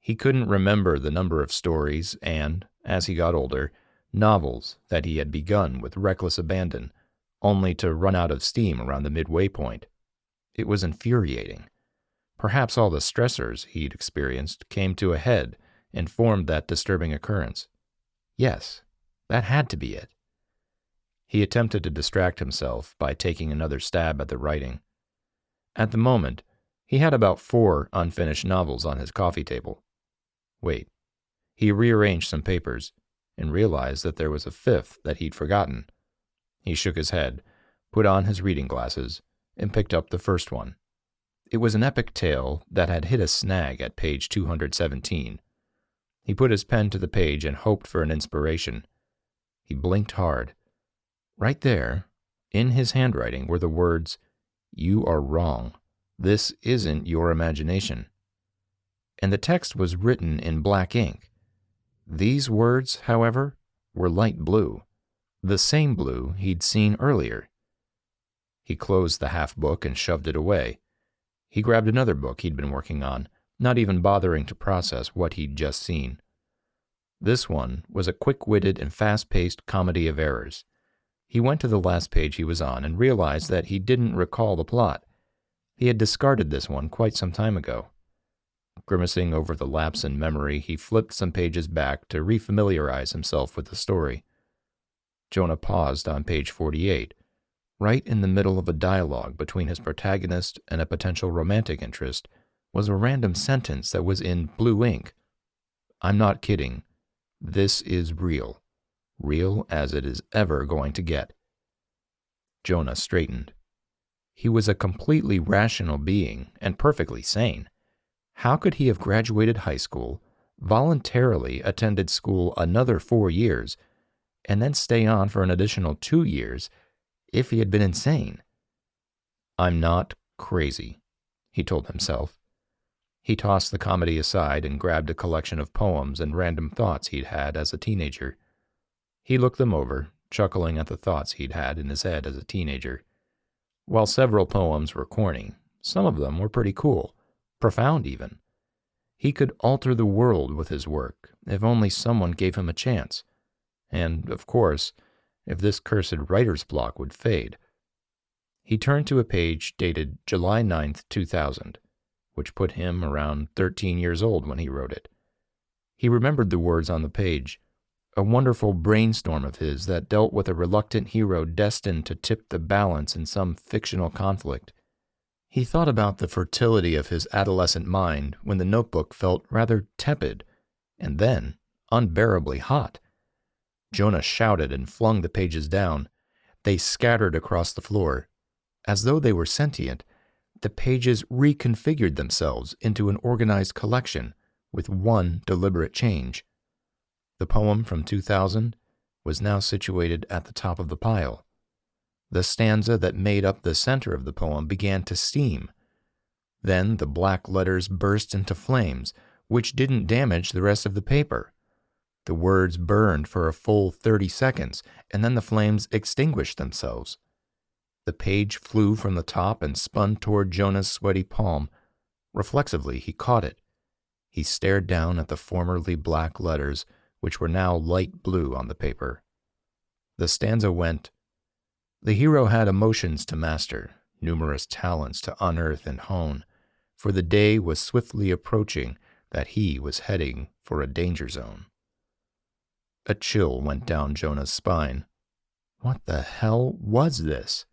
He couldn't remember the number of stories and, as he got older, novels that he had begun with reckless abandon, only to run out of steam around the midway point. It was infuriating. Perhaps all the stressors he'd experienced came to a head and formed that disturbing occurrence. Yes, that had to be it. He attempted to distract himself by taking another stab at the writing. At the moment, he had about 4 unfinished novels on his coffee table. Wait. He rearranged some papers and realized that there was a 5th that he'd forgotten. He shook his head, put on his reading glasses, and picked up the first one. It was an epic tale that had hit a snag at page 217. He put his pen to the page and hoped for an inspiration. He blinked hard. Right there, in his handwriting, were the words, "You are wrong. This isn't your imagination." And the text was written in black ink. These words, however, were light blue, the same blue he'd seen earlier. He closed the half-book and shoved it away. He grabbed another book he'd been working on, not even bothering to process what he'd just seen. This one was a quick-witted and fast-paced comedy of errors. He went to the last page he was on and realized that he didn't recall the plot. He had discarded this one quite some time ago. Grimacing over the lapse in memory, he flipped some pages back to refamiliarize himself with the story. Jonah paused on page 48, right in the middle of a dialogue between his protagonist and a potential romantic interest, was a random sentence that was in blue ink. "I'm not kidding. This is real. Real as it is ever going to get." Jonah straightened. He was a completely rational being and perfectly sane. How could he have graduated high school, voluntarily attended school another 4 years, and then stay on for an additional 2 years if he had been insane? "I'm not crazy," he told himself. He tossed the comedy aside and grabbed a collection of poems and random thoughts he'd had as a teenager. He looked them over, chuckling at the thoughts he'd had in his head as a teenager. While several poems were corny, some of them were pretty cool, profound even. He could alter the world with his work if only someone gave him a chance. And, of course, if this cursed writer's block would fade. He turned to a page dated July 9th, 2000, which put him around 13 years old when he wrote it. He remembered the words on the page, a wonderful brainstorm of his that dealt with a reluctant hero destined to tip the balance in some fictional conflict. He thought about the fertility of his adolescent mind when the notebook felt rather tepid, and then unbearably hot. Jonah shouted and flung the pages down. They scattered across the floor. As though they were sentient, the pages reconfigured themselves into an organized collection with one deliberate change. The poem from 2000 was now situated at the top of the pile. The stanza that made up the center of the poem began to steam. Then the black letters burst into flames, which didn't damage the rest of the paper. The words burned for a full 30 seconds, and then the flames extinguished themselves. The page flew from the top and spun toward Jonah's sweaty palm. Reflexively, he caught it. He stared down at the formerly black letters, which were now light blue on the paper. The stanza went, "The hero had emotions to master, numerous talents to unearth and hone, for the day was swiftly approaching that he was heading for a danger zone." A chill went down Jonah's spine. What the hell was this?